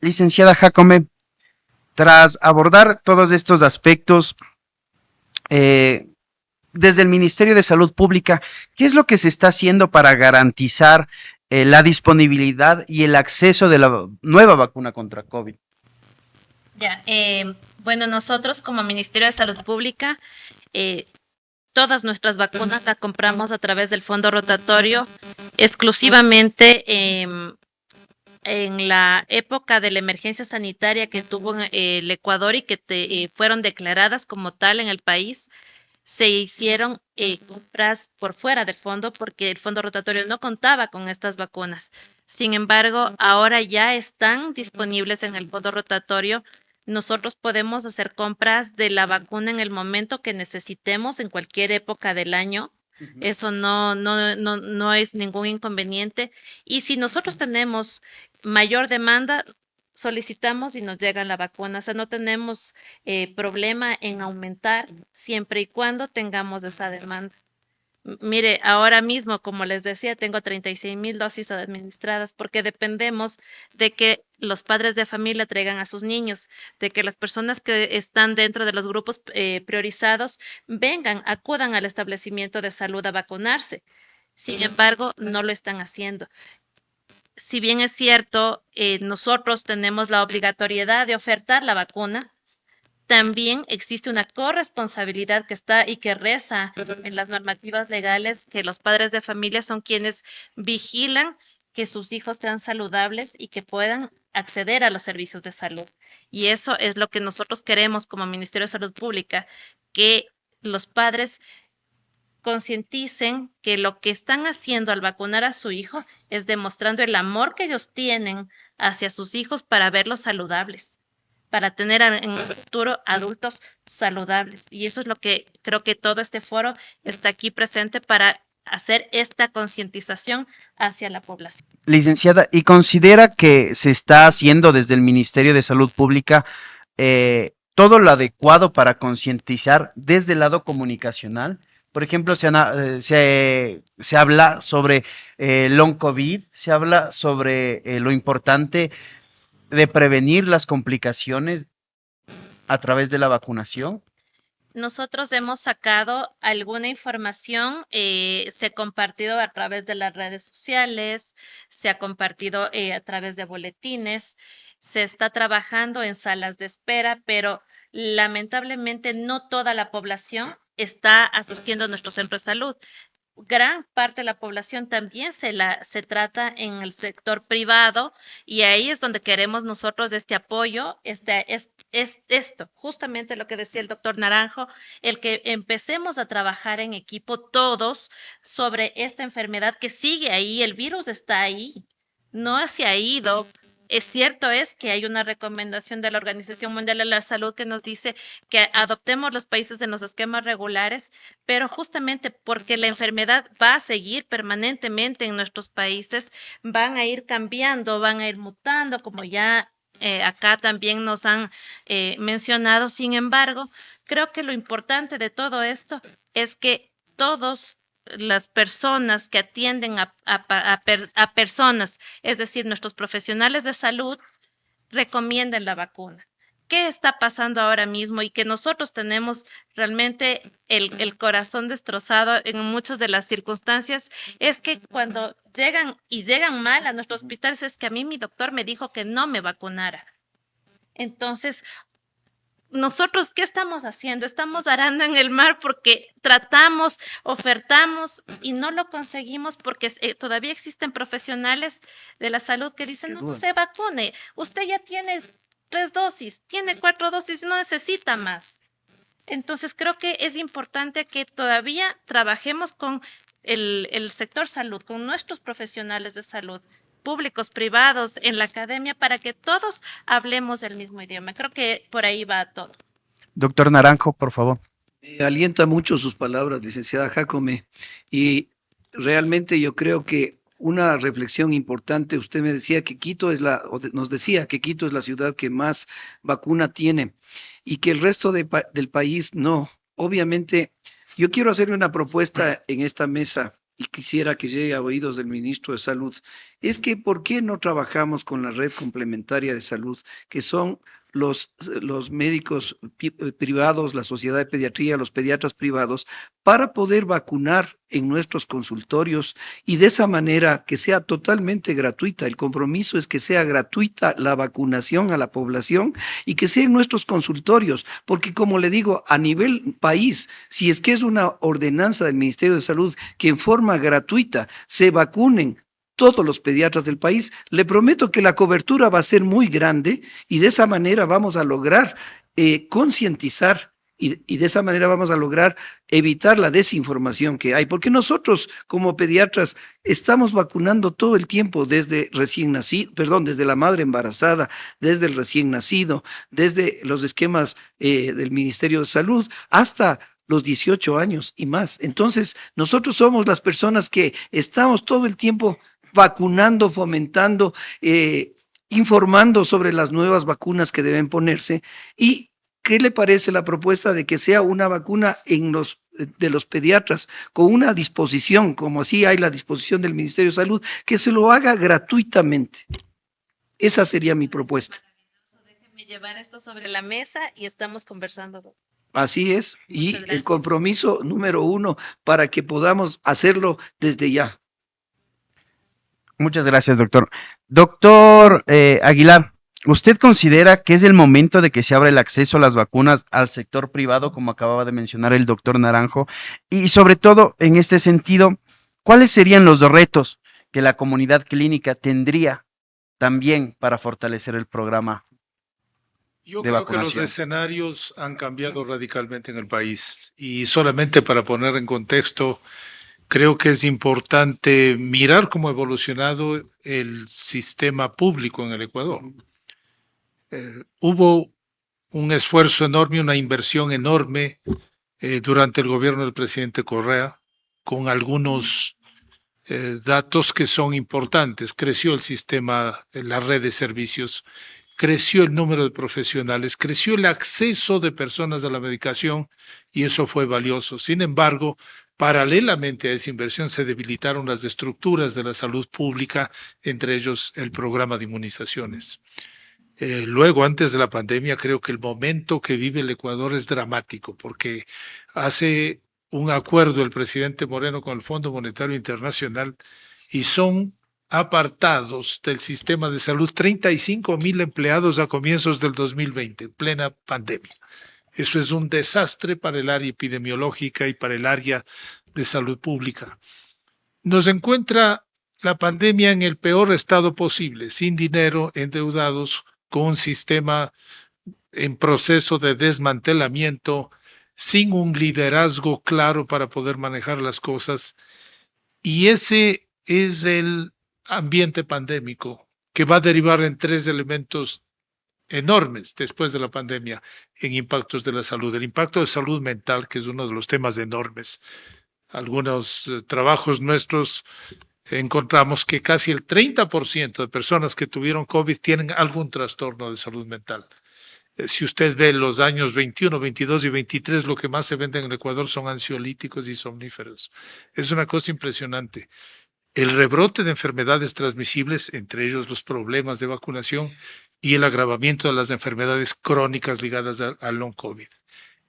Licenciada Jacome, tras abordar todos estos aspectos, eh, desde el Ministerio de Salud Pública, ¿qué es lo que se está haciendo para garantizar la disponibilidad y el acceso de la nueva vacuna contra COVID? Ya, bueno, nosotros como Ministerio de Salud Pública, eh, todas nuestras vacunas las compramos a través del fondo rotatorio exclusivamente en la época de la emergencia sanitaria que tuvo el Ecuador y que fueron declaradas como tal en el país. Se hicieron compras por fuera del fondo porque el fondo rotatorio no contaba con estas vacunas. Sin embargo, ahora ya están disponibles en el fondo rotatorio. Nosotros podemos hacer compras de la vacuna en el momento que necesitemos, en cualquier época del año. Eso no es ningún inconveniente. Y si nosotros tenemos mayor demanda, solicitamos y nos llega la vacuna. O sea, no tenemos problema en aumentar siempre y cuando tengamos esa demanda. Mire, ahora mismo, como les decía, tengo 36,000 dosis administradas porque dependemos de que los padres de familia traigan a sus niños, de que las personas que están dentro de los grupos priorizados vengan, acudan al establecimiento de salud a vacunarse. Sin embargo, no lo están haciendo. Si bien es cierto, nosotros tenemos la obligatoriedad de ofertar la vacuna, también existe una corresponsabilidad que está y que reza en las normativas legales que los padres de familia son quienes vigilan que sus hijos sean saludables y que puedan acceder a los servicios de salud. Y eso es lo que nosotros queremos como Ministerio de Salud Pública, que los padres concienticen que lo que están haciendo al vacunar a su hijo es demostrando el amor que ellos tienen hacia sus hijos para verlos saludables, para tener en el futuro adultos saludables. Y eso es lo que creo que todo este foro está aquí presente para hacer esta concientización hacia la población. Licenciada, ¿y considera que se está haciendo desde el Ministerio de Salud Pública todo lo adecuado para concientizar desde el lado comunicacional? Por ejemplo, se habla sobre long COVID, se habla sobre lo importante de prevenir las complicaciones a través de la vacunación. Nosotros hemos sacado alguna información, se ha compartido a través de las redes sociales, se ha compartido a través de boletines, se está trabajando en salas de espera, pero lamentablemente no toda la población está asistiendo a nuestro centro de salud. Gran parte de la población también se trata en el sector privado y ahí es donde queremos nosotros este apoyo, es esto, justamente lo que decía el doctor Naranjo, el que empecemos a trabajar en equipo todos sobre esta enfermedad que sigue ahí, el virus está ahí, no se ha ido. Es cierto es que hay una recomendación de la Organización Mundial de la Salud que nos dice que adoptemos los países en los esquemas regulares, pero justamente porque la enfermedad va a seguir permanentemente en nuestros países, van a ir cambiando, van a ir mutando, como ya acá también nos han mencionado. Sin embargo, creo que lo importante de todo esto es que todos las personas que atienden a personas, es decir, nuestros profesionales de salud, recomienden la vacuna. ¿Qué está pasando ahora mismo? Y que nosotros tenemos realmente el corazón destrozado en muchas de las circunstancias, es que cuando llegan y llegan mal a nuestros hospitales, es que a mí mi doctor me dijo que no me vacunara. Entonces, nosotros, ¿qué estamos haciendo? Estamos arando en el mar porque tratamos, ofertamos y no lo conseguimos porque todavía existen profesionales de la salud que dicen, no, no se vacune, usted ya tiene 3 dosis, tiene 4 dosis, no necesita más. Entonces creo que es importante que todavía trabajemos con el sector salud, con nuestros profesionales de salud, públicos, privados, en la academia, para que todos hablemos el mismo idioma. Creo que por ahí va todo. Doctor Naranjo, por favor. Alienta mucho sus palabras, licenciada Jacome, y realmente yo creo que una reflexión importante, usted me decía que Quito es nos decía que Quito es la ciudad que más vacuna tiene y que el resto del país no. Obviamente, yo quiero hacerle una propuesta en esta mesa y quisiera que llegue a oídos del ministro de Salud, es que ¿por qué no trabajamos con la red complementaria de salud, que son los médicos privados, la sociedad de pediatría, los pediatras privados, para poder vacunar en nuestros consultorios y de esa manera que sea totalmente gratuita? El compromiso es que sea gratuita la vacunación a la población y que sea en nuestros consultorios, porque como le digo, a nivel país, si es que es una ordenanza del Ministerio de Salud que en forma gratuita se vacunen todos los pediatras del país, le prometo que la cobertura va a ser muy grande y de esa manera vamos a lograr concientizar y de esa manera vamos a lograr evitar la desinformación que hay, porque nosotros como pediatras estamos vacunando todo el tiempo desde recién nacido, perdón, desde la madre embarazada, desde el recién nacido, desde los esquemas del Ministerio de Salud hasta los 18 años y más. Entonces, nosotros somos las personas que estamos todo el tiempo vacunando, fomentando, informando sobre las nuevas vacunas que deben ponerse. ¿Y qué le parece la propuesta de que sea una vacuna de los pediatras con una disposición, como así hay la disposición del Ministerio de Salud, que se lo haga gratuitamente? Esa sería mi propuesta. Déjeme llevar esto sobre la mesa y estamos conversando. Así es, y el compromiso número 1 para que podamos hacerlo desde ya. Muchas gracias, doctor. Doctor Aguilar, ¿usted considera que es el momento de que se abra el acceso a las vacunas al sector privado, como acababa de mencionar el doctor Naranjo? Y sobre todo, en este sentido, ¿cuáles serían los retos que la comunidad clínica tendría también para fortalecer el programa Yo de creo que los vacunación? escenarios han cambiado radicalmente en el país y solamente para poner en contexto, creo que es importante mirar cómo ha evolucionado el sistema público en el Ecuador. Hubo un esfuerzo enorme, una inversión enorme durante el gobierno del presidente Correa, con algunos datos que son importantes. Creció el sistema, la red de servicios, creció el número de profesionales, creció el acceso de personas a la medicación y eso fue valioso. Sin embargo, paralelamente a esa inversión se debilitaron las estructuras de la salud pública, entre ellos el programa de inmunizaciones. Luego, antes de la pandemia, creo que el momento que vive el Ecuador es dramático, porque hace un acuerdo el presidente Moreno con el Fondo Monetario Internacional y son apartados del sistema de salud 35,000 empleados a comienzos del 2020, en plena pandemia. Eso es un desastre para el área epidemiológica y para el área de salud pública. Nos encuentra la pandemia en el peor estado posible, sin dinero, endeudados, con un sistema en proceso de desmantelamiento, sin un liderazgo claro para poder manejar las cosas. Y ese es el ambiente pandémico que va a derivar en 3 elementos enormes después de la pandemia en impactos de la salud. El impacto de salud mental, que es uno de los temas enormes. Algunos trabajos nuestros encontramos que casi el 30% de personas que tuvieron COVID tienen algún trastorno de salud mental. Si usted ve los años 21, 22 y 23, lo que más se vende en el Ecuador son ansiolíticos y somníferos. Es una cosa impresionante. El rebrote de enfermedades transmisibles, entre ellos los problemas de vacunación y el agravamiento de las enfermedades crónicas ligadas al long COVID.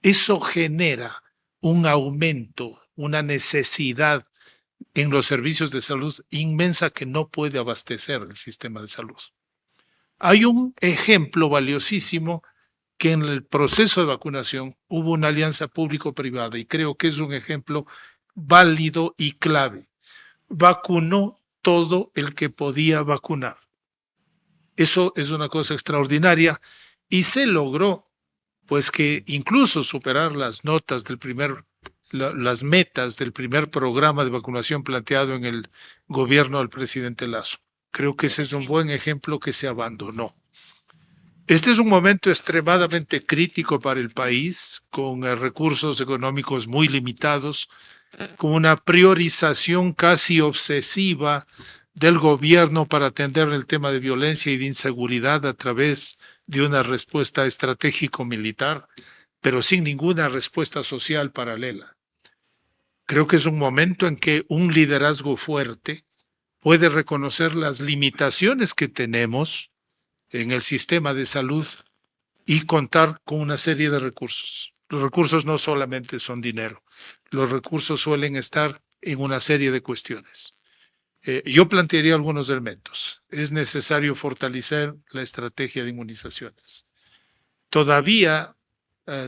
Eso genera un aumento, una necesidad en los servicios de salud inmensa que no puede abastecer el sistema de salud. Hay un ejemplo valiosísimo que en el proceso de vacunación hubo una alianza público-privada y creo que es un ejemplo válido y clave. Vacunó todo el que podía vacunar. Eso es una cosa extraordinaria y se logró, pues, que incluso superar las notas del las metas del primer programa de vacunación planteado en el gobierno del presidente Lasso. Creo que ese es un buen ejemplo que se abandonó. Este es un momento extremadamente crítico para el país, con recursos económicos muy limitados, con una priorización casi obsesiva del gobierno para atender el tema de violencia y de inseguridad a través de una respuesta estratégico-militar, pero sin ninguna respuesta social paralela. Creo que es un momento en que un liderazgo fuerte puede reconocer las limitaciones que tenemos en el sistema de salud y contar con una serie de recursos. Los recursos no solamente son dinero, los recursos suelen estar en una serie de cuestiones. Yo plantearía algunos elementos. Es necesario fortalecer la estrategia de inmunizaciones. Todavía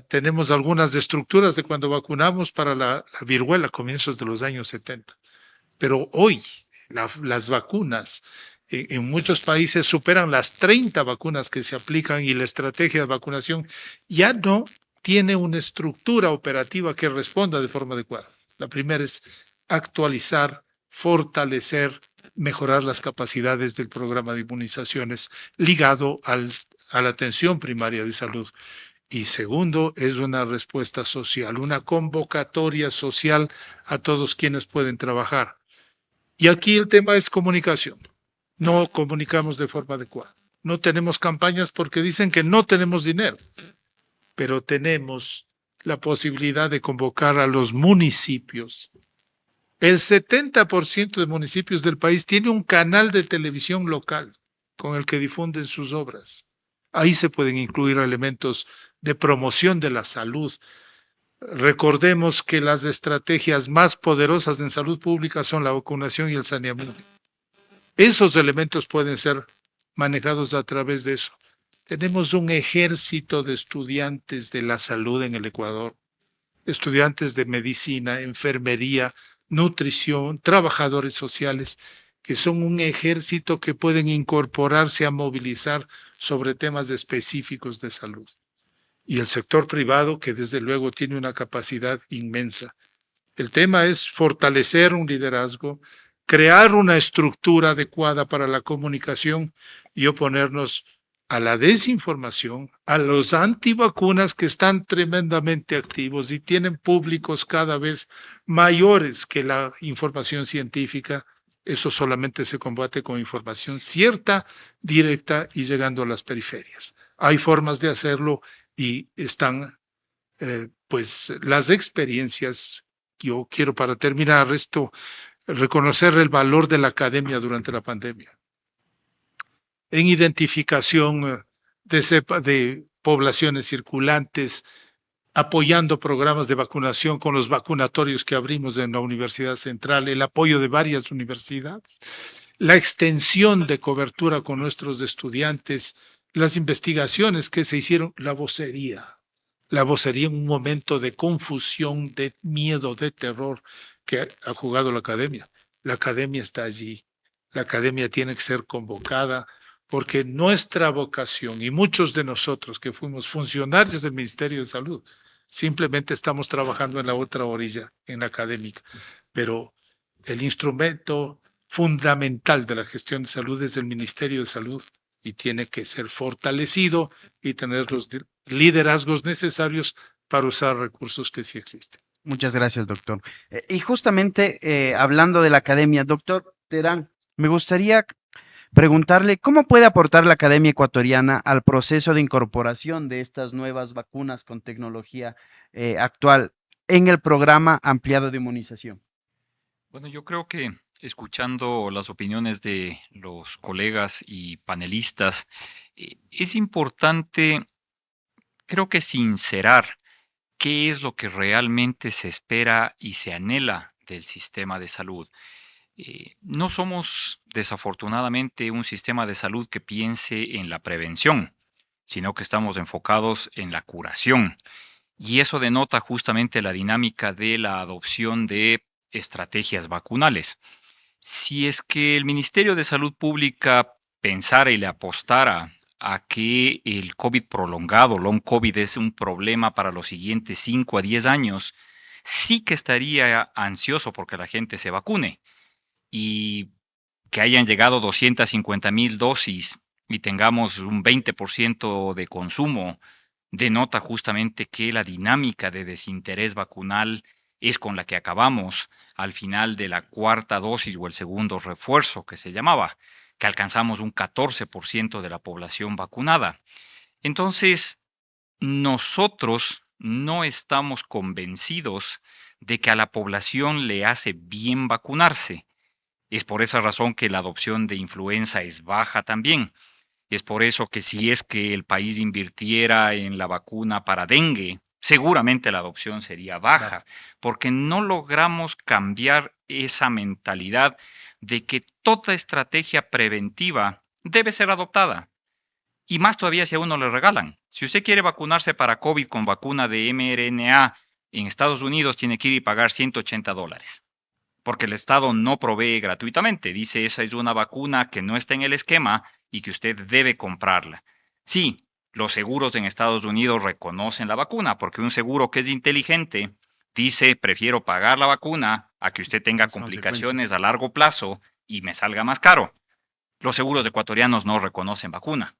tenemos algunas estructuras de cuando vacunamos para la viruela a comienzos de los años 70, pero hoy las vacunas en muchos países superan las 30 vacunas que se aplican y la estrategia de vacunación ya no tiene una estructura operativa que responda de forma adecuada. La primera es actualizar, fortalecer, mejorar las capacidades del programa de inmunizaciones ligado a la atención primaria de salud. Y segundo, es una respuesta social, una convocatoria social a todos quienes pueden trabajar. Y aquí el tema es comunicación. No comunicamos de forma adecuada. No tenemos campañas porque dicen que no tenemos dinero, pero tenemos la posibilidad de convocar a los municipios. El 70% de municipios del país tiene un canal de televisión local con el que difunden sus obras. Ahí se pueden incluir elementos de promoción de la salud. Recordemos que las estrategias más poderosas en salud pública son la vacunación y el saneamiento. Esos elementos pueden ser manejados a través de eso. Tenemos un ejército de estudiantes de la salud en el Ecuador, estudiantes de medicina, enfermería, nutrición, trabajadores sociales, que son un ejército que pueden incorporarse a movilizar sobre temas específicos de salud. Y el sector privado, que desde luego tiene una capacidad inmensa. El tema es fortalecer un liderazgo, crear una estructura adecuada para la comunicación y oponernos a la desinformación, a los antivacunas que están tremendamente activos y tienen públicos cada vez mayores que la información científica. Eso solamente se combate con información cierta, directa y llegando a las periferias. Hay formas de hacerlo y están pues las experiencias. Yo quiero para terminar esto reconocer el valor de la academia durante la pandemia en identificación de poblaciones circulantes, apoyando programas de vacunación con los vacunatorios que abrimos en la Universidad Central, el apoyo de varias universidades, la extensión de cobertura con nuestros estudiantes, las investigaciones que se hicieron, la vocería en un momento de confusión, de miedo, de terror que ha jugado la academia. La academia está allí, la academia tiene que ser convocada, porque nuestra vocación y muchos de nosotros que fuimos funcionarios del Ministerio de Salud, simplemente estamos trabajando en la otra orilla, en la académica, pero el instrumento fundamental de la gestión de salud es el Ministerio de Salud y tiene que ser fortalecido y tener los liderazgos necesarios para usar recursos que sí existen. Muchas gracias, doctor. Y justamente hablando de la academia, doctor Terán, me gustaría preguntarle cómo puede aportar la Academia Ecuatoriana al proceso de incorporación de estas nuevas vacunas con tecnología actual en el programa ampliado de inmunización. Bueno, yo creo que escuchando las opiniones de los colegas y panelistas, es importante, creo que sincerar qué es lo que realmente se espera y se anhela del sistema de salud. No somos, desafortunadamente, un sistema de salud que piense en la prevención, sino que estamos enfocados en la curación. Y eso denota justamente la dinámica de la adopción de estrategias vacunales. Si es que el Ministerio de Salud Pública pensara y le apostara a que el COVID prolongado, long COVID, es un problema para los siguientes 5 a 10 años, sí que estaría ansioso porque la gente se vacune. Y que hayan llegado 250,000 dosis y tengamos un 20% de consumo, denota justamente que la dinámica de desinterés vacunal es con la que acabamos al final de la cuarta dosis o el segundo refuerzo que se llamaba, que alcanzamos un 14% de la población vacunada. Entonces, nosotros no estamos convencidos de que a la población le hace bien vacunarse. Es por esa razón que la adopción de influenza es baja también. Es por eso que si es que el país invirtiera en la vacuna para dengue, seguramente la adopción sería baja, porque no logramos cambiar esa mentalidad de que toda estrategia preventiva debe ser adoptada. Y más todavía si a uno le regalan. Si usted quiere vacunarse para COVID con vacuna de mRNA en Estados Unidos, tiene que ir y pagar $180, porque el Estado no provee gratuitamente. Dice, esa es una vacuna que no está en el esquema y que usted debe comprarla. Sí, los seguros en Estados Unidos reconocen la vacuna, porque un seguro que es inteligente dice, prefiero pagar la vacuna a que usted tenga complicaciones a largo plazo y me salga más caro. Los seguros ecuatorianos no reconocen vacuna,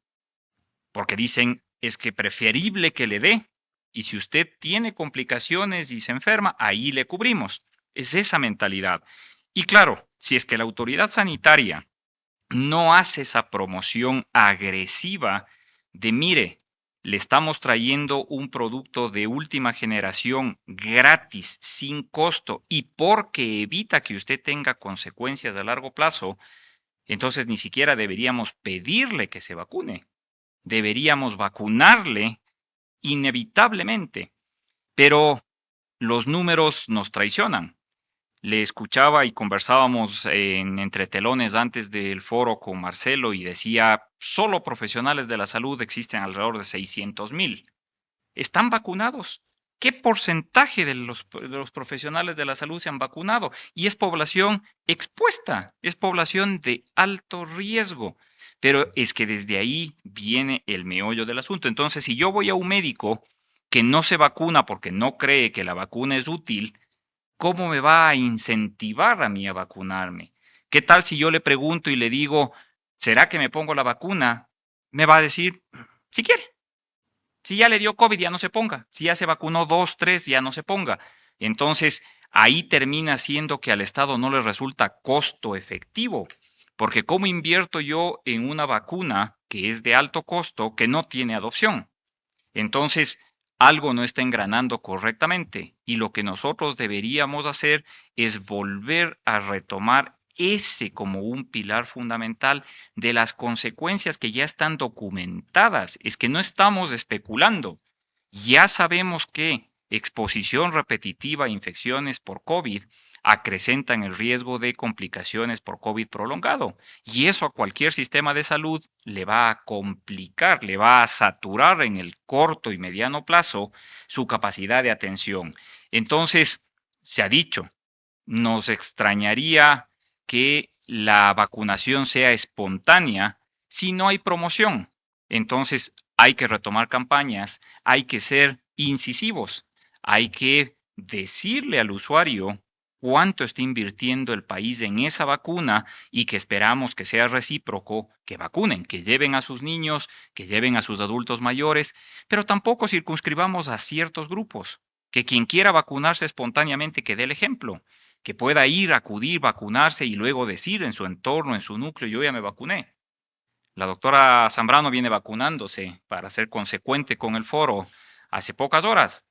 porque dicen, es que preferible que le dé, y si usted tiene complicaciones y se enferma, ahí le cubrimos. Es esa mentalidad. Y claro, si es que la autoridad sanitaria no hace esa promoción agresiva de, mire, le estamos trayendo un producto de última generación gratis, sin costo, y porque evita que usted tenga consecuencias a largo plazo, entonces ni siquiera deberíamos pedirle que se vacune. Deberíamos vacunarle inevitablemente. Pero los números nos traicionan. Le escuchaba y conversábamos en entretelones antes del foro con Marcelo y decía, solo profesionales de la salud existen alrededor de 600,000. ¿Están vacunados? ¿Qué porcentaje de los profesionales de la salud se han vacunado? Y es población expuesta, es población de alto riesgo. Pero es que desde ahí viene el meollo del asunto. Entonces, si yo voy a un médico que no se vacuna porque no cree que la vacuna es útil, ¿cómo me va a incentivar a mí a vacunarme? ¿Qué tal si yo le pregunto y le digo, ¿será que me pongo la vacuna? Me va a decir, si quiere. Si ya le dio COVID, ya no se ponga. Si ya se vacunó 2, 3, ya no se ponga. Entonces, ahí termina siendo que al Estado no le resulta costo efectivo. Porque ¿cómo invierto yo en una vacuna que es de alto costo, que no tiene adopción? Entonces, algo no está engranando correctamente y lo que nosotros deberíamos hacer es volver a retomar ese como un pilar fundamental de las consecuencias que ya están documentadas. Es que no estamos especulando. Ya sabemos que exposición repetitiva a infecciones por COVID acrecentan el riesgo de complicaciones por COVID prolongado. Y eso a cualquier sistema de salud le va a complicar, le va a saturar en el corto y mediano plazo su capacidad de atención. Entonces, se ha dicho, nos extrañaría que la vacunación sea espontánea si no hay promoción. Entonces, hay que retomar campañas, hay que ser incisivos, hay que decirle al usuario cuánto está invirtiendo el país en esa vacuna y que esperamos que sea recíproco, que vacunen, que lleven a sus niños, que lleven a sus adultos mayores, pero tampoco circunscribamos a ciertos grupos, que quien quiera vacunarse espontáneamente que dé el ejemplo, que pueda ir, acudir, vacunarse y luego decir en su entorno, en su núcleo, yo ya me vacuné. La doctora Zambrano viene vacunándose para ser consecuente con el foro hace pocas horas.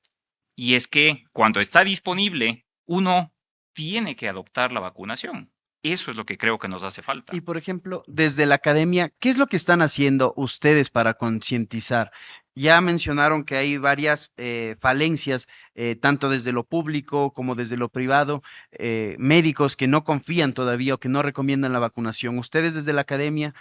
Y es que cuando está disponible, uno tiene que adoptar la vacunación. Eso es lo que creo que nos hace falta. Y por ejemplo, desde la academia, ¿qué es lo que están haciendo ustedes para concientizar? Ya mencionaron que hay varias falencias, tanto desde lo público como desde lo privado, médicos que no confían todavía o que no recomiendan la vacunación. Ustedes desde la academia,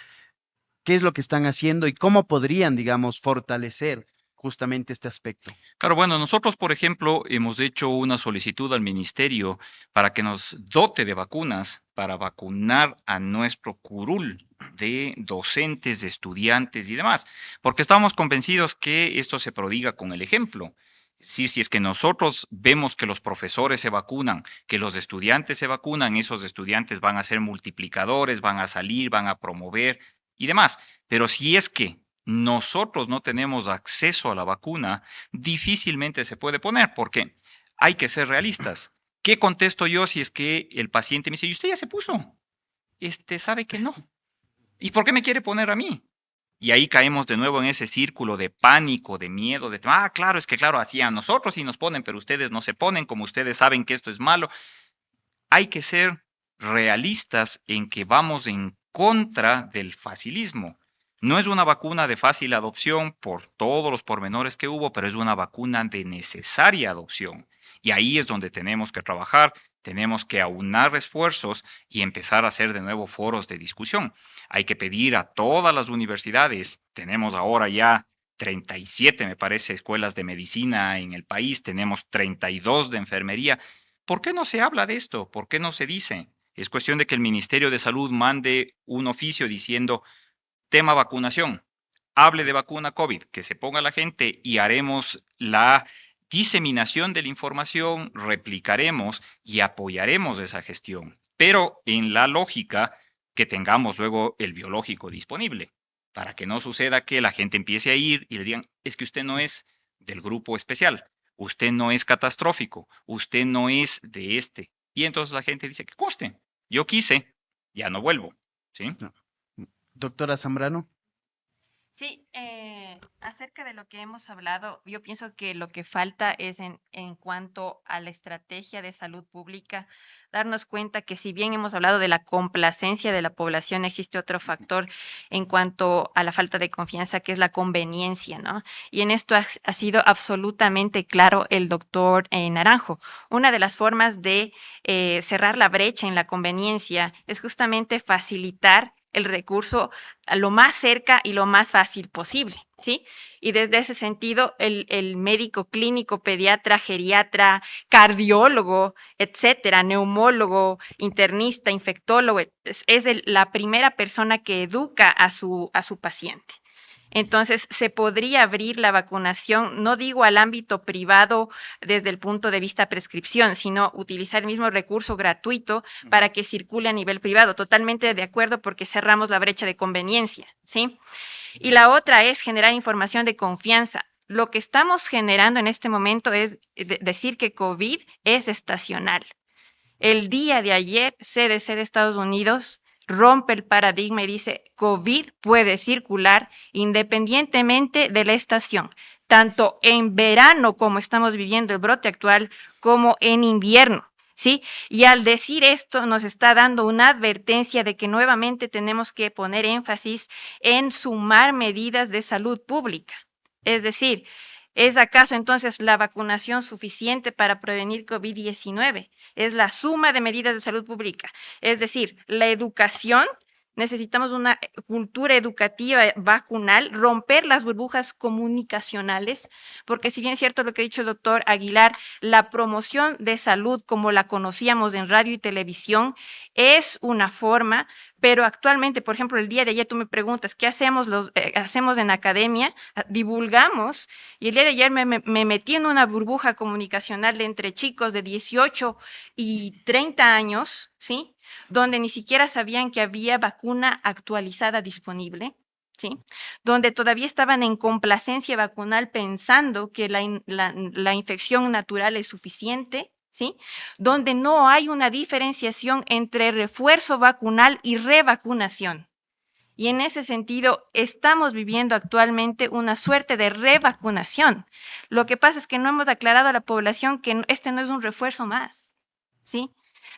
¿qué es lo que están haciendo y cómo podrían, digamos, fortalecer justamente este aspecto? Claro, bueno, nosotros, por ejemplo, hemos hecho una solicitud al ministerio para que nos dote de vacunas para vacunar a nuestro curul de docentes, de estudiantes y demás, porque estamos convencidos que esto se prodiga con el ejemplo. Sí, si es que nosotros vemos que los profesores se vacunan, que los estudiantes se vacunan, esos estudiantes van a ser multiplicadores, van a salir, van a promover y demás. Pero si es que nosotros no tenemos acceso a la vacuna, difícilmente se puede poner, porque hay que ser realistas. ¿Qué contesto yo si es que el paciente me dice, ¿y usted ya se puso? Sabe que no. ¿Y por qué me quiere poner a mí? Y ahí caemos de nuevo en ese círculo de pánico, de miedo, de, claro, es que claro, así a nosotros sí nos ponen, pero ustedes no se ponen, como ustedes saben que esto es malo. Hay que ser realistas en que vamos en contra del facilismo. No es una vacuna de fácil adopción por todos los pormenores que hubo, pero es una vacuna de necesaria adopción. Y ahí es donde tenemos que trabajar, tenemos que aunar esfuerzos y empezar a hacer de nuevo foros de discusión. Hay que pedir a todas las universidades, tenemos ahora ya 37, me parece, escuelas de medicina en el país, tenemos 32 de enfermería. ¿Por qué no se habla de esto? ¿Por qué no se dice? Es cuestión de que el Ministerio de Salud mande un oficio diciendo tema vacunación, hable de vacuna COVID, que se ponga la gente y haremos la diseminación de la información, replicaremos y apoyaremos esa gestión, pero en la lógica que tengamos luego el biológico disponible, para que no suceda que la gente empiece a ir y le digan, es que usted no es del grupo especial, usted no es catastrófico, usted no es de este. Y entonces la gente dice, que coste, yo quise, ya no vuelvo. ¿Sí? No. Doctora Zambrano. Sí, acerca de lo que hemos hablado, yo pienso que lo que falta es en cuanto a la estrategia de salud pública, darnos cuenta que si bien hemos hablado de la complacencia de la población, existe otro factor en cuanto a la falta de confianza, que es la conveniencia, ¿no? Y en esto ha sido absolutamente claro el doctor Naranjo. Una de las formas de cerrar la brecha en la conveniencia es justamente facilitar el recurso a lo más cerca y lo más fácil posible, ¿sí? Y desde ese sentido, el médico clínico, pediatra, geriatra, cardiólogo, etcétera, neumólogo, internista, infectólogo, es la primera persona que educa a su paciente. Entonces, se podría abrir la vacunación, no digo al ámbito privado desde el punto de vista prescripción, sino utilizar el mismo recurso gratuito para que circule a nivel privado. Totalmente de acuerdo porque cerramos la brecha de conveniencia, ¿sí? Y la otra es generar información de confianza. Lo que estamos generando en este momento es decir que COVID es estacional. El día de ayer, CDC de Estados Unidos rompe el paradigma y dice, COVID puede circular independientemente de la estación, tanto en verano, como estamos viviendo el brote actual, como en invierno, ¿sí? Y al decir esto nos está dando una advertencia de que nuevamente tenemos que poner énfasis en sumar medidas de salud pública. Es decir, ¿es acaso entonces la vacunación suficiente para prevenir COVID-19? Es la suma de medidas de salud pública. Es decir, la educación, necesitamos una cultura educativa vacunal, romper las burbujas comunicacionales, porque si bien es cierto lo que ha dicho el doctor Aguilar, la promoción de salud como la conocíamos en radio y televisión es una forma, pero actualmente, por ejemplo, el día de ayer tú me preguntas, ¿qué hacemos hacemos en academia? Divulgamos, y el día de ayer me metí en una burbuja comunicacional de entre chicos de 18 y 30 años, ¿sí? Donde ni siquiera sabían que había vacuna actualizada disponible, ¿sí? Donde todavía estaban en complacencia vacunal pensando que la infección natural es suficiente, ¿sí? Donde no hay una diferenciación entre refuerzo vacunal y revacunación. Y en ese sentido, estamos viviendo actualmente una suerte de revacunación. Lo que pasa es que no hemos aclarado a la población que este no es un refuerzo más, ¿sí?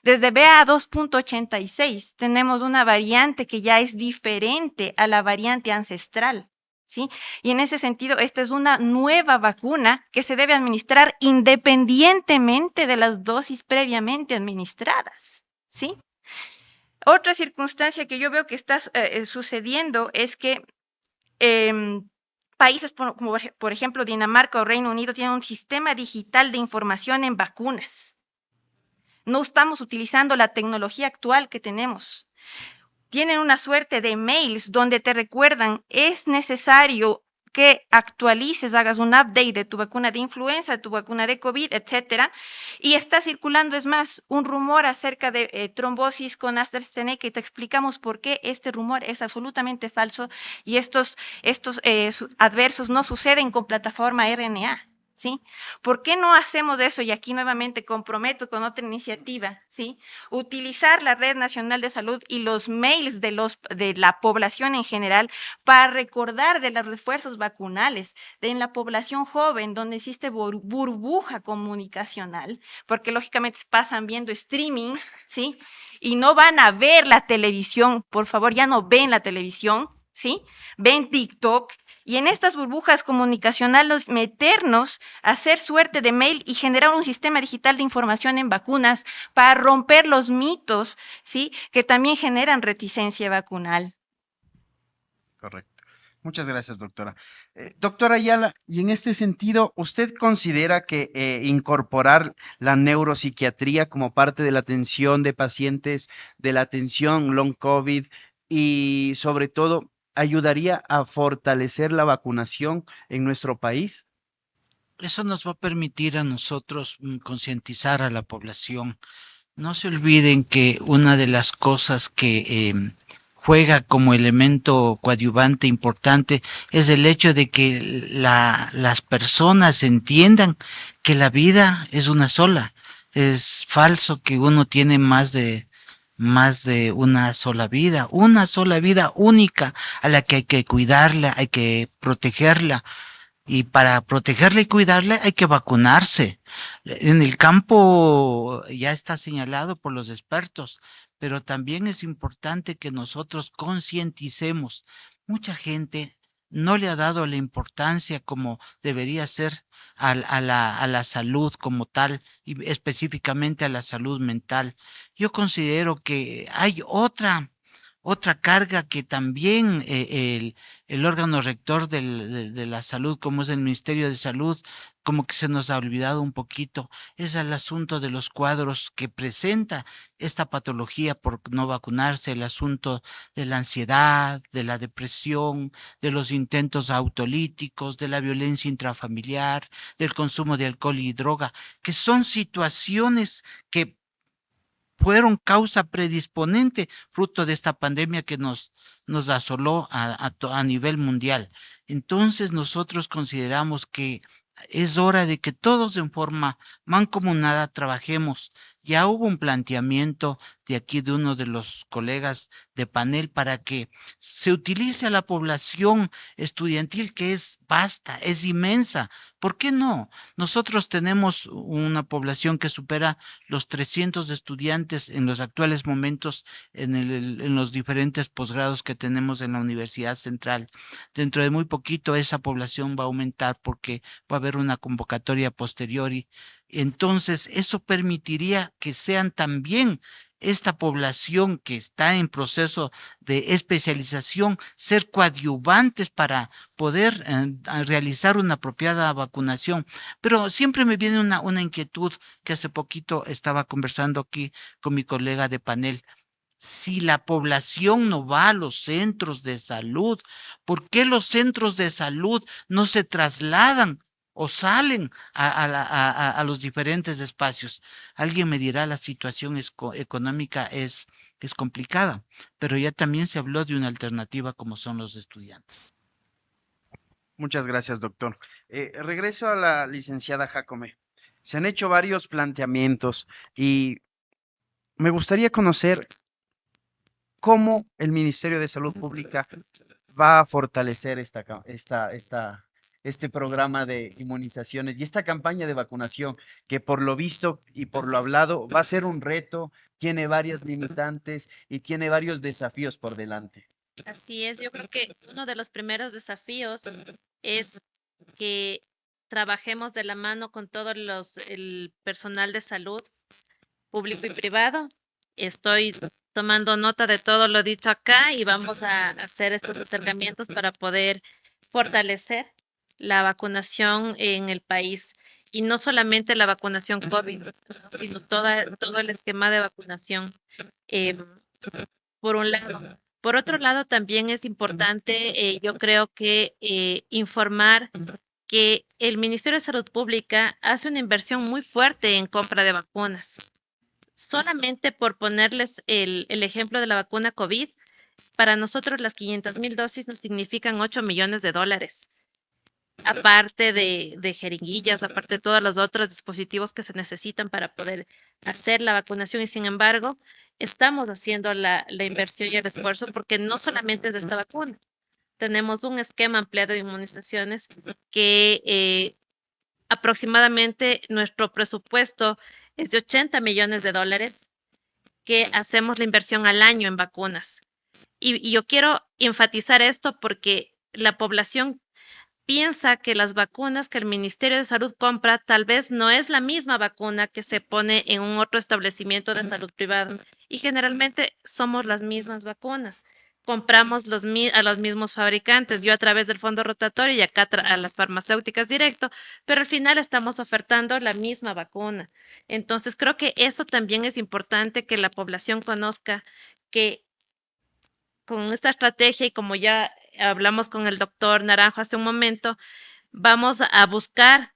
Desde BA2.86 tenemos una variante que ya es diferente a la variante ancestral, ¿sí? Y en ese sentido, esta es una nueva vacuna que se debe administrar independientemente de las dosis previamente administradas, ¿sí? Otra circunstancia que yo veo que está sucediendo es que países como por ejemplo Dinamarca o Reino Unido tienen un sistema digital de información en vacunas. No estamos utilizando la tecnología actual que tenemos. Tienen una suerte de mails donde te recuerdan, es necesario que actualices, hagas un update de tu vacuna de influenza, tu vacuna de COVID, etcétera. Y está circulando, es más, un rumor acerca de trombosis con AstraZeneca y te explicamos por qué este rumor es absolutamente falso y estos adversos no suceden con plataforma RNA. ¿sí? ¿Por qué no hacemos eso? Y aquí nuevamente comprometo con otra iniciativa, ¿sí? Utilizar la Red Nacional de Salud y los mails de la población en general para recordar de los refuerzos vacunales en la población joven donde existe burbuja comunicacional, porque lógicamente pasan viendo streaming, ¿sí? Y no van a ver la televisión, por favor, ya no ven la televisión, ¿sí? Ven TikTok, y en estas burbujas comunicacionales meternos, hacer suerte de mail y generar un sistema digital de información en vacunas para romper los mitos, ¿sí? Que también generan reticencia vacunal. Correcto. Muchas gracias, doctora. Doctora Ayala, y en este sentido, ¿usted considera que incorporar la neuropsiquiatría como parte de la atención de pacientes, de la atención long COVID y sobre todo ayudaría a fortalecer la vacunación en nuestro país? Eso nos va a permitir a nosotros concientizar a la población. No se olviden que una de las cosas que juega como elemento coadyuvante importante es el hecho de que las personas entiendan que la vida es una sola. Es falso que uno tiene más de una sola vida única a la que hay que cuidarla, hay que protegerla. Y para protegerla y cuidarla hay que vacunarse. En el campo ya está señalado por los expertos, pero también es importante que nosotros concienticemos. Mucha gente no le ha dado la importancia como debería ser a la salud como tal, y específicamente a la salud mental. Yo considero que hay otra carga que también el órgano rector de la salud, como es el Ministerio de Salud, como que se nos ha olvidado un poquito, es el asunto de los cuadros que presenta esta patología por no vacunarse, el asunto de la ansiedad, de la depresión, de los intentos autolíticos, de la violencia intrafamiliar, del consumo de alcohol y droga, que son situaciones que fueron causa predisponente fruto de esta pandemia que nos asoló a nivel mundial. Entonces nosotros consideramos que es hora de que todos en forma mancomunada trabajemos. Ya hubo un planteamiento de aquí de uno de los colegas de panel para que se utilice a la población estudiantil, que es vasta, es inmensa. ¿Por qué no? Nosotros tenemos una población que supera los 300 estudiantes en los actuales momentos en los diferentes posgrados que tenemos en la Universidad Central. Dentro de muy poquito esa población va a aumentar porque va a haber una convocatoria posteriori. Entonces, eso permitiría que sean también esta población que está en proceso de especialización, ser coadyuvantes para poder realizar una apropiada vacunación. Pero siempre me viene una inquietud que hace poquito estaba conversando aquí con mi colega de panel. Si la población no va a los centros de salud, ¿por qué los centros de salud no se trasladan o salen a los diferentes espacios? Alguien me dirá, la situación económica es complicada, pero ya también se habló de una alternativa como son los estudiantes. Muchas gracias, doctor. Regreso a la licenciada Jacome. Se han hecho varios planteamientos y me gustaría conocer cómo el Ministerio de Salud Pública va a fortalecer este programa de inmunizaciones y esta campaña de vacunación, que por lo visto y por lo hablado va a ser un reto, tiene varias limitantes y tiene varios desafíos por delante. Así es, yo creo que uno de los primeros desafíos es que trabajemos de la mano con el personal de salud, público y privado. Estoy tomando nota de todo lo dicho acá y vamos a hacer estos acercamientos para poder fortalecer la vacunación en el país. Y no solamente la vacunación COVID, sino todo el esquema de vacunación, por un lado. Por otro lado, también es importante, yo creo que informar que el Ministerio de Salud Pública hace una inversión muy fuerte en compra de vacunas. Solamente por ponerles el ejemplo de la vacuna COVID, para nosotros las 500,000 dosis nos significan $8 millones. aparte de jeringuillas, aparte de todos los otros dispositivos que se necesitan para poder hacer la vacunación y sin embargo estamos haciendo la inversión y el esfuerzo porque no solamente es de esta vacuna, tenemos un esquema ampliado de inmunizaciones que aproximadamente nuestro presupuesto es de $80 millones que hacemos la inversión al año en vacunas. Y yo quiero enfatizar esto porque la población piensa que las vacunas que el Ministerio de Salud compra tal vez no es la misma vacuna que se pone en un otro establecimiento de salud privado y generalmente somos las mismas vacunas. Compramos a los mismos fabricantes, yo a través del fondo rotatorio y acá a las farmacéuticas directo, pero al final estamos ofertando la misma vacuna. Entonces creo que eso también es importante que la población conozca que con esta estrategia y como ya hablamos con el doctor Naranjo hace un momento, vamos a buscar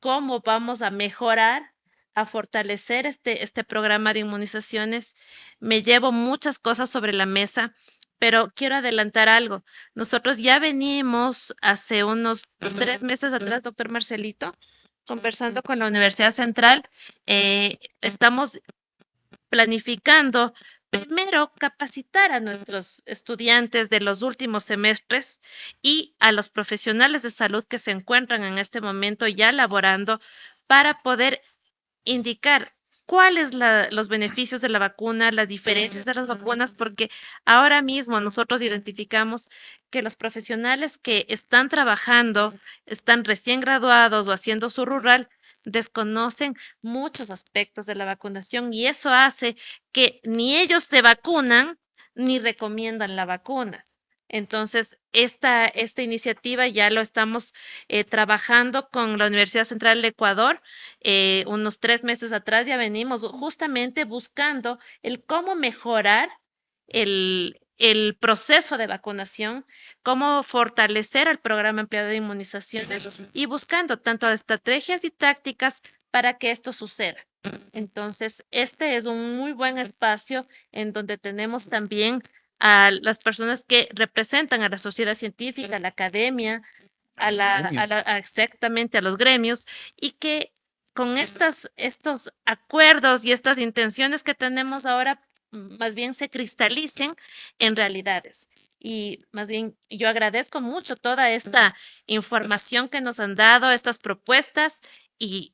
cómo vamos a mejorar, a fortalecer este programa de inmunizaciones. Me llevo muchas cosas sobre la mesa, pero quiero adelantar algo. Nosotros ya venimos hace unos 3 meses atrás, doctor Marcelito, conversando con la Universidad Central. Estamos planificando primero capacitar a nuestros estudiantes de los últimos semestres y a los profesionales de salud que se encuentran en este momento ya laborando para poder indicar cuáles los beneficios de la vacuna, las diferencias de las vacunas, porque ahora mismo nosotros identificamos que los profesionales que están trabajando, están recién graduados o haciendo su rural, desconocen muchos aspectos de la vacunación y eso hace que ni ellos se vacunan ni recomiendan la vacuna. Entonces, esta iniciativa ya lo estamos trabajando con la Universidad Central del Ecuador. Unos 3 meses atrás ya venimos justamente buscando el cómo mejorar el proceso de vacunación, cómo fortalecer el programa empleado de inmunizaciones y buscando tanto estrategias y tácticas para que esto suceda. Entonces, este es un muy buen espacio en donde tenemos también a las personas que representan a la sociedad científica, a la academia, exactamente a los gremios, y que con estos acuerdos y estas intenciones que tenemos ahora, más bien se cristalicen en realidades. Y más bien yo agradezco mucho toda esta información que nos han dado, estas propuestas, y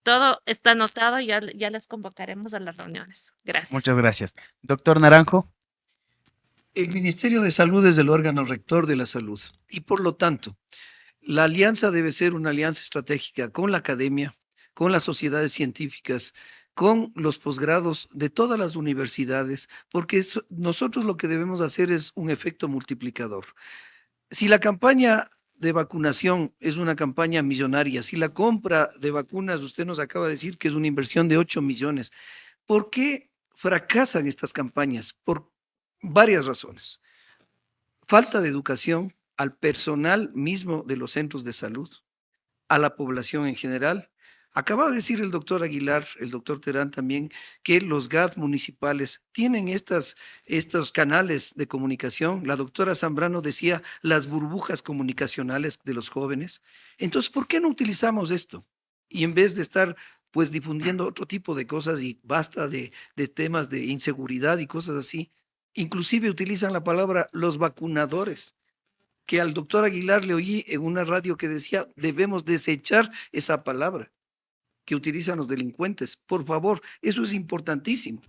todo está anotado, ya les convocaremos a las reuniones. Gracias. Muchas gracias. Doctor Naranjo. El Ministerio de Salud es el órgano rector de la salud y por lo tanto, la alianza debe ser una alianza estratégica con la academia, con las sociedades científicas, con los posgrados de todas las universidades, porque nosotros lo que debemos hacer es un efecto multiplicador. Si la campaña de vacunación es una campaña millonaria, si la compra de vacunas, usted nos acaba de decir que es una inversión de 8 millones, ¿por qué fracasan estas campañas? Por varias razones. Falta de educación al personal mismo de los centros de salud, a la población en general. Acaba de decir el doctor Aguilar, el doctor Terán también, que los GAD municipales tienen estos canales de comunicación. La doctora Zambrano decía las burbujas comunicacionales de los jóvenes. Entonces, ¿por qué no utilizamos esto? Y en vez de estar pues difundiendo otro tipo de cosas y basta de temas de inseguridad y cosas así, inclusive utilizan la palabra los vacunadores, que al doctor Aguilar le oí en una radio que decía debemos desechar esa palabra que utilizan los delincuentes. Por favor, eso es importantísimo.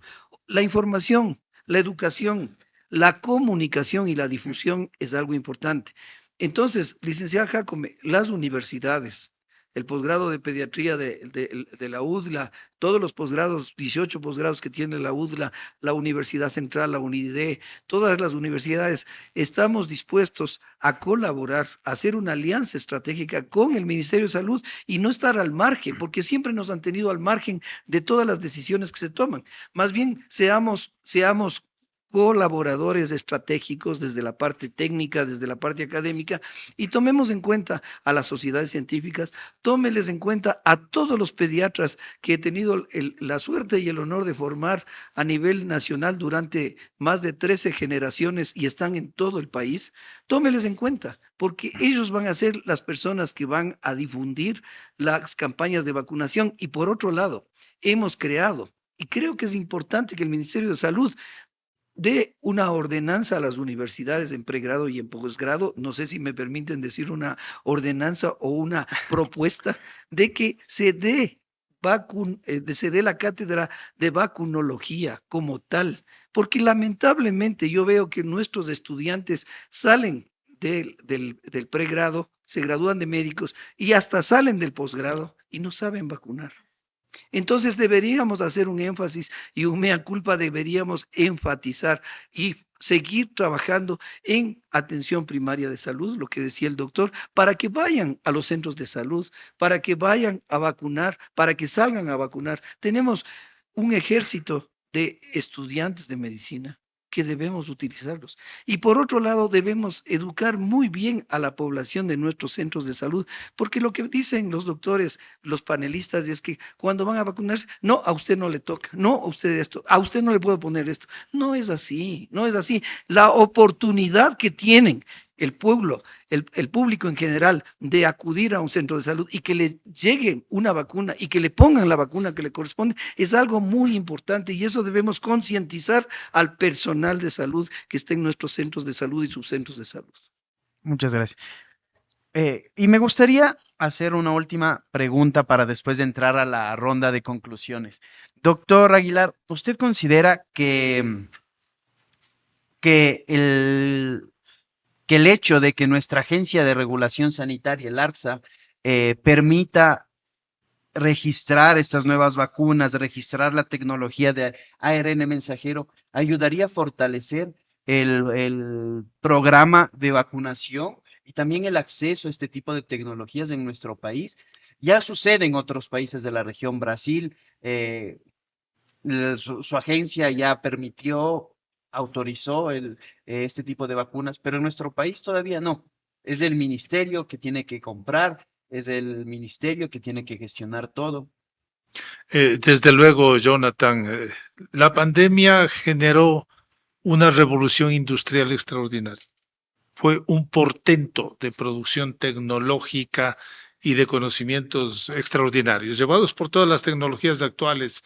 La información, la educación, la comunicación y la difusión es algo importante. Entonces, licenciada Jácome, las universidades, el posgrado de pediatría de la UDLA, todos los posgrados, 18 posgrados que tiene la UDLA, la Universidad Central, la UNIDE, todas las universidades, estamos dispuestos a colaborar, a hacer una alianza estratégica con el Ministerio de Salud y no estar al margen, porque siempre nos han tenido al margen de todas las decisiones que se toman. Más bien, seamos colaboradores estratégicos desde la parte técnica, desde la parte académica, y tomemos en cuenta a las sociedades científicas, tómeles en cuenta a todos los pediatras que he tenido la suerte y el honor de formar a nivel nacional durante más de 13 generaciones y están en todo el país, tómeles en cuenta, porque ellos van a ser las personas que van a difundir las campañas de vacunación. Y por otro lado, hemos creado, y creo que es importante que el Ministerio de Salud de una ordenanza a las universidades en pregrado y en posgrado, no sé si me permiten decir una ordenanza o una propuesta, de que se dé la cátedra de vacunología como tal, porque lamentablemente yo veo que nuestros estudiantes salen del pregrado, se gradúan de médicos y hasta salen del posgrado y no saben vacunar. Entonces deberíamos hacer un énfasis y un mea culpa, deberíamos enfatizar y seguir trabajando en atención primaria de salud, lo que decía el doctor, para que vayan a los centros de salud, para que vayan a vacunar, para que salgan a vacunar. Tenemos un ejército de estudiantes de medicina que debemos utilizarlos. Y por otro lado, debemos educar muy bien a la población de nuestros centros de salud, porque lo que dicen los doctores, los panelistas, es que cuando van a vacunarse, no, a usted no le toca, no, a usted esto, a usted no le puedo poner esto. No es así, no es así. La oportunidad que tienen el pueblo, el público en general, de acudir a un centro de salud y que le llegue una vacuna y que le pongan la vacuna que le corresponde, es algo muy importante, y eso debemos concientizar al personal de salud que esté en nuestros centros de salud y subcentros de salud. Muchas gracias. Y me gustaría hacer una última pregunta para después de entrar a la ronda de conclusiones. Doctor Aguilar, ¿usted considera que el hecho de que nuestra Agencia de Regulación Sanitaria, el ARSA, permita registrar estas nuevas vacunas, registrar la tecnología de ARN mensajero, ayudaría a fortalecer el programa de vacunación y también el acceso a este tipo de tecnologías en nuestro país? Ya sucede en otros países de la región. Brasil, su agencia ya autorizó este tipo de vacunas, pero en nuestro país todavía no. Es el ministerio que tiene que comprar, es el ministerio que tiene que gestionar todo. Desde luego, Jonathan, la pandemia generó una revolución industrial extraordinaria. Fue un portento de producción tecnológica y de conocimientos extraordinarios, llevados por todas las tecnologías actuales,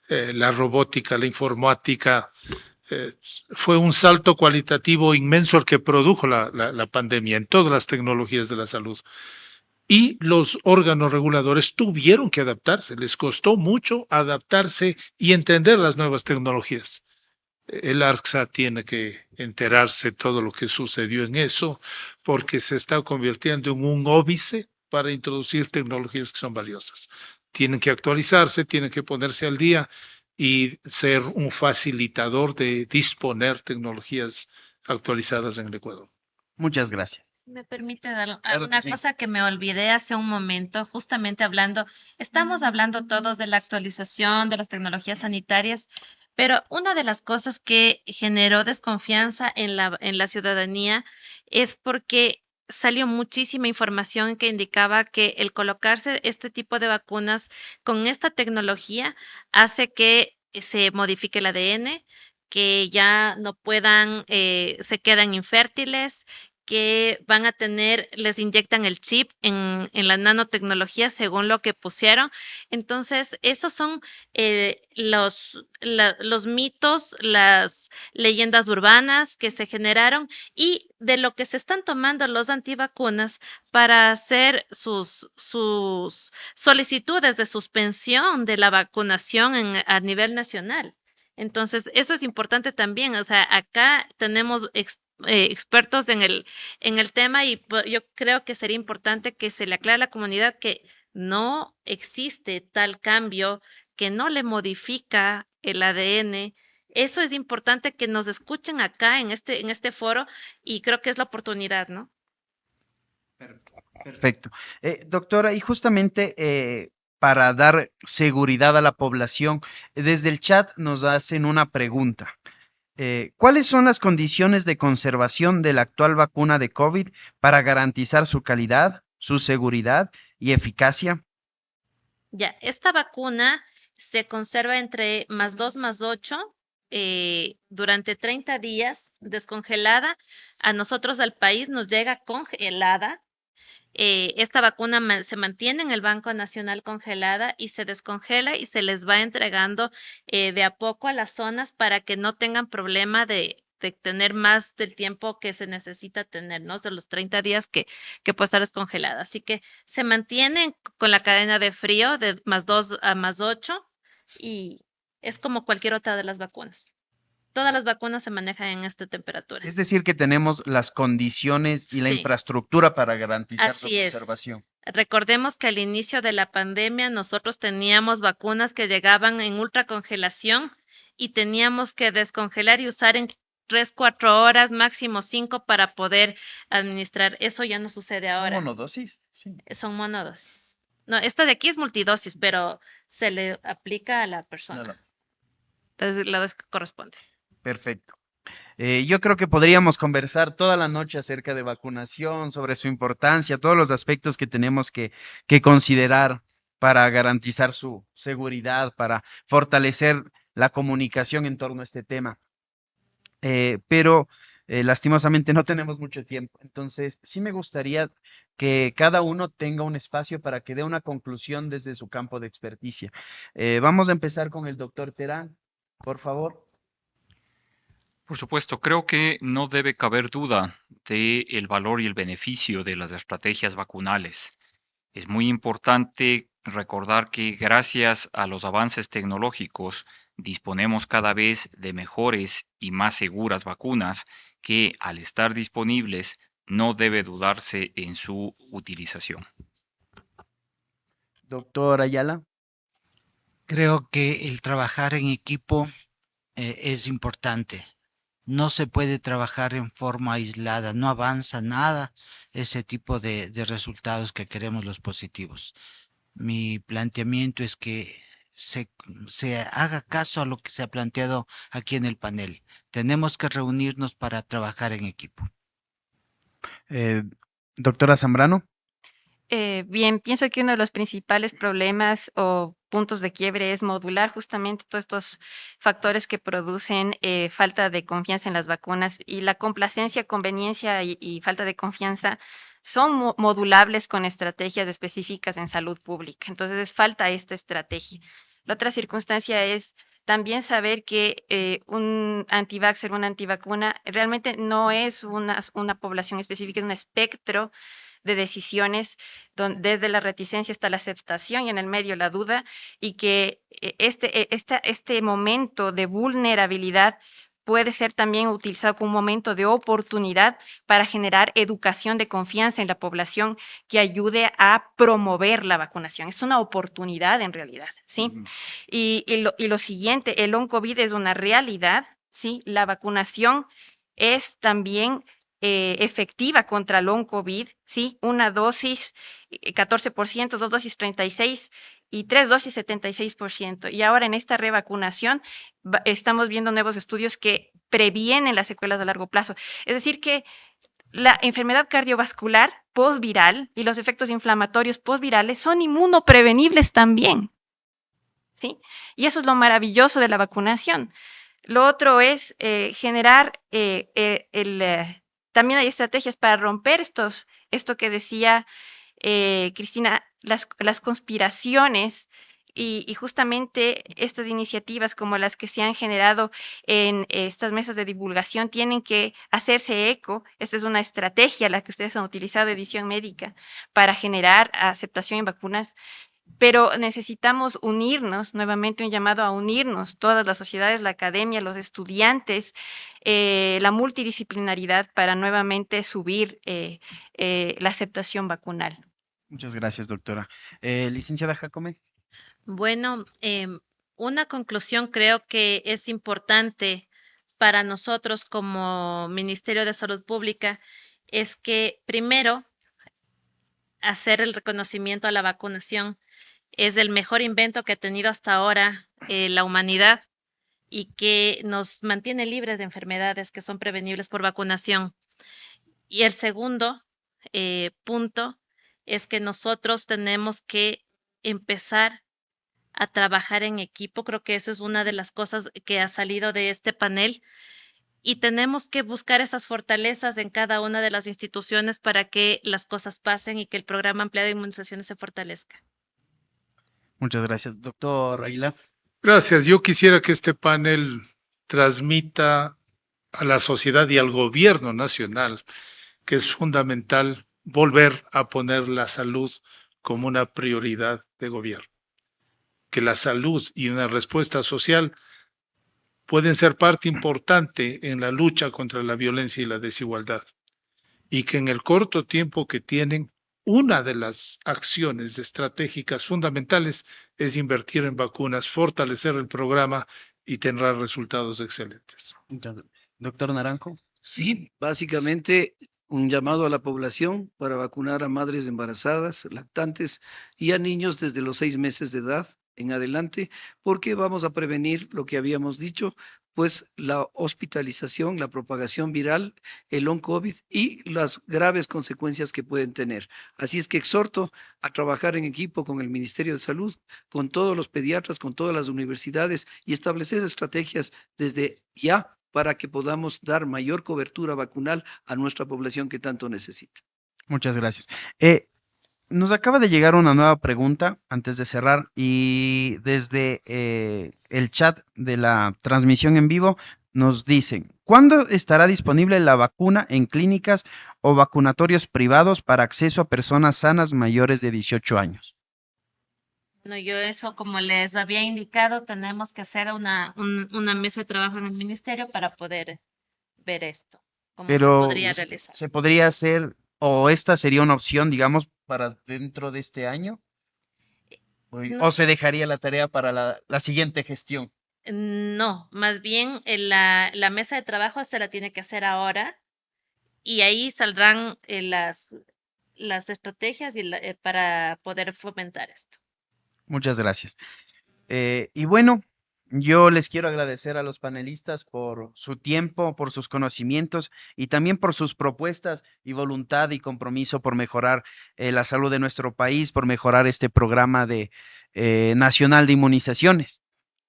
la robótica, la informática. Fue un salto cualitativo inmenso el que produjo la pandemia en todas las tecnologías de la salud. Y los órganos reguladores tuvieron que adaptarse, les costó mucho adaptarse y entender las nuevas tecnologías. El ARSA tiene que enterarse todo lo que sucedió en eso, porque se está convirtiendo en un óbice para introducir tecnologías que son valiosas. Tienen que actualizarse, tienen que ponerse al día y ser un facilitador de disponer tecnologías actualizadas en el Ecuador. Muchas gracias. Si me permite dar Claro una que sí. cosa que me olvidé hace un momento, justamente estamos hablando todos de la actualización de las tecnologías sanitarias, pero una de las cosas que generó desconfianza en la ciudadanía es porque salió muchísima información que indicaba que el colocarse este tipo de vacunas con esta tecnología hace que se modifique el ADN, que ya no puedan, se quedan infértiles, que van a les inyectan el chip en la nanotecnología según lo que pusieron. Entonces, esos son los mitos, las leyendas urbanas que se generaron y de lo que se están tomando los antivacunas para hacer sus solicitudes de suspensión de la vacunación a nivel nacional. Entonces, eso es importante también. O sea, acá tenemos expertos en el tema y yo creo que sería importante que se le aclare a la comunidad que no existe tal cambio, que no le modifica el ADN. Eso es importante que nos escuchen acá en este foro y creo que es la oportunidad, ¿no? Perfecto. Doctora, y justamente para dar seguridad a la población, desde el chat nos hacen una pregunta. ¿Cuáles son las condiciones de conservación de la actual vacuna de COVID para garantizar su calidad, su seguridad y eficacia? Ya, esta vacuna se conserva entre +2 +8 durante 30 días descongelada. A nosotros al país nos llega congelada. Esta vacuna se mantiene en el Banco Nacional congelada y se descongela y se les va entregando de a poco a las zonas para que no tengan problema de tener más del tiempo que se necesita tener, ¿no? De los 30 días que puede estar descongelada. Así que se mantiene con la cadena de frío de +2 a +8 y es como cualquier otra de las vacunas. Todas las vacunas se manejan en esta temperatura. Es decir, que tenemos las condiciones y la Sí, infraestructura para garantizar su así es. conservación. Recordemos que al inicio de la pandemia nosotros teníamos vacunas que llegaban en ultracongelación y teníamos que descongelar y usar en 3, 4 horas, máximo 5 para poder administrar. Eso ya no sucede ¿Son ahora. monodosis? Sí. Son monodosis. No, esta de aquí es multidosis, pero se le aplica a la persona. Entonces, la dosis que corresponde. Perfecto. Yo creo que podríamos conversar toda la noche acerca de vacunación, sobre su importancia, todos los aspectos que tenemos que considerar para garantizar su seguridad, para fortalecer la comunicación en torno a este tema. Pero lastimosamente no tenemos mucho tiempo. Entonces, sí me gustaría que cada uno tenga un espacio para que dé una conclusión desde su campo de experticia. Vamos a empezar con el doctor Terán, por favor. Por supuesto, creo que no debe caber duda del valor y el beneficio de las estrategias vacunales. Es muy importante recordar que gracias a los avances tecnológicos disponemos cada vez de mejores y más seguras vacunas que, al estar disponibles, no debe dudarse en su utilización. Doctor Ayala. Creo que el trabajar en equipo es importante. No se puede trabajar en forma aislada, no avanza nada ese tipo de resultados que queremos los positivos. Mi planteamiento es que se haga caso a lo que se ha planteado aquí en el panel. Tenemos que reunirnos para trabajar en equipo. Doctora Zambrano. Bien, pienso que uno de los principales problemas o puntos de quiebre es modular justamente todos estos factores que producen falta de confianza en las vacunas, y la complacencia, conveniencia y falta de confianza son modulables con estrategias específicas en salud pública. Entonces, falta esta estrategia. La otra circunstancia es también saber que un antivaxxer, una antivacuna, realmente no es una población específica, es un espectro de decisiones desde la reticencia hasta la aceptación y en el medio la duda, y que este momento de vulnerabilidad puede ser también utilizado como un momento de oportunidad para generar educación de confianza en la población que ayude a promover la vacunación. Es una oportunidad en realidad, ¿sí? Y lo siguiente, el long COVID es una realidad, ¿sí? La vacunación es también efectiva contra long COVID, ¿sí? Una dosis 14%, 2 dosis 36% y 3 dosis 76%. Y ahora en esta revacunación estamos viendo nuevos estudios que previenen las secuelas a largo plazo. Es decir, que la enfermedad cardiovascular postviral y los efectos inflamatorios postvirales son inmunoprevenibles también, ¿sí? Y eso es lo maravilloso de la vacunación. Lo otro es generar también hay estrategias para romper esto que decía Cristina, las conspiraciones y justamente estas iniciativas como las que se han generado en estas mesas de divulgación tienen que hacerse eco. Esta es una estrategia la que ustedes han utilizado, Edición Médica, para generar aceptación en vacunas. Pero necesitamos unirnos, nuevamente un llamado a unirnos, todas las sociedades, la academia, los estudiantes, la multidisciplinaridad para nuevamente subir la aceptación vacunal. Muchas gracias, doctora. Licenciada Jacome. Bueno, una conclusión creo que es importante para nosotros como Ministerio de Salud Pública es que primero hacer el reconocimiento a la vacunación. Es el mejor invento que ha tenido hasta ahora la humanidad y que nos mantiene libres de enfermedades que son prevenibles por vacunación. Y el segundo punto es que nosotros tenemos que empezar a trabajar en equipo. Creo que eso es una de las cosas que ha salido de este panel. Y tenemos que buscar esas fortalezas en cada una de las instituciones para que las cosas pasen y que el programa ampliado de inmunizaciones se fortalezca. Muchas gracias, doctor Aguilar. Gracias. Yo quisiera que este panel transmita a la sociedad y al gobierno nacional que es fundamental volver a poner la salud como una prioridad de gobierno. Que la salud y una respuesta social pueden ser parte importante en la lucha contra la violencia y la desigualdad. Y que en el corto tiempo que tienen, una de las acciones estratégicas fundamentales es invertir en vacunas, fortalecer el programa y tener resultados excelentes. Doctor Naranjo. Sí, básicamente un llamado a la población para vacunar a madres embarazadas, lactantes y a niños desde los 6 meses de edad en adelante, porque vamos a prevenir lo que habíamos dicho, pues la hospitalización, la propagación viral, el long COVID y las graves consecuencias que pueden tener. Así es que exhorto a trabajar en equipo con el Ministerio de Salud, con todos los pediatras, con todas las universidades y establecer estrategias desde ya para que podamos dar mayor cobertura vacunal a nuestra población que tanto necesita. Muchas gracias. Nos acaba de llegar una nueva pregunta antes de cerrar y desde el chat de la transmisión en vivo nos dicen, ¿cuándo estará disponible la vacuna en clínicas o vacunatorios privados para acceso a personas sanas mayores de 18 años? No, yo eso, como les había indicado, tenemos que hacer una mesa de trabajo en el ministerio para poder ver esto, cómo se Pero podría realizar. se podría hacer, o esta sería una opción, digamos, para dentro de este año, No, o se dejaría la tarea para la siguiente gestión. no, más bien la mesa de trabajo se la tiene que hacer ahora y ahí saldrán las estrategias para poder fomentar esto. Muchas gracias. Y bueno, yo les quiero agradecer a los panelistas por su tiempo, por sus conocimientos y también por sus propuestas y voluntad y compromiso por mejorar la salud de nuestro país, por mejorar este programa de nacional de inmunizaciones.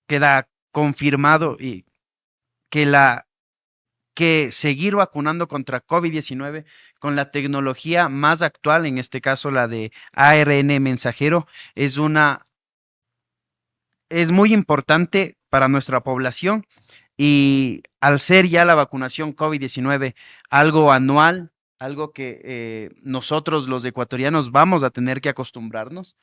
Queda confirmado y que seguir vacunando contra COVID-19 con la tecnología más actual, en este caso la de ARN mensajero, es muy importante para nuestra población y al ser ya la vacunación COVID-19 algo anual, algo que nosotros los ecuatorianos vamos a tener que acostumbrarnos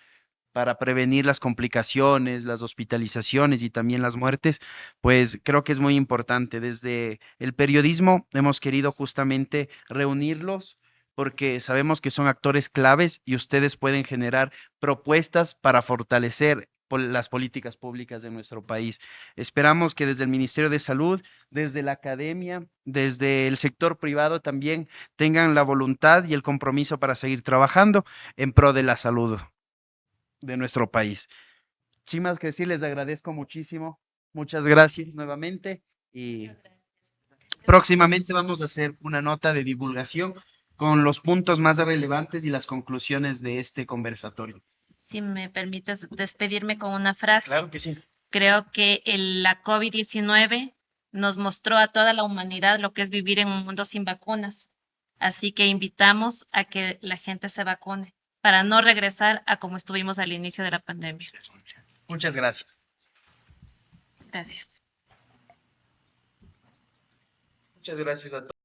para prevenir las complicaciones, las hospitalizaciones y también las muertes, pues creo que es muy importante. Desde el periodismo hemos querido justamente reunirlos porque sabemos que son actores claves y ustedes pueden generar propuestas para fortalecer las políticas públicas de nuestro país. Esperamos que desde el Ministerio de Salud, desde la academia, desde el sector privado también tengan la voluntad y el compromiso para seguir trabajando en pro de la salud de nuestro país. Sin más que decir, les agradezco muchísimo. Muchas gracias nuevamente y próximamente vamos a hacer una nota de divulgación con los puntos más relevantes y las conclusiones de este conversatorio. Si me permites despedirme con una frase. Claro que sí. Creo que la COVID-19 nos mostró a toda la humanidad lo que es vivir en un mundo sin vacunas. Así que invitamos a que la gente se vacune para no regresar a como estuvimos al inicio de la pandemia. Muchas gracias. Gracias. Muchas gracias a todos.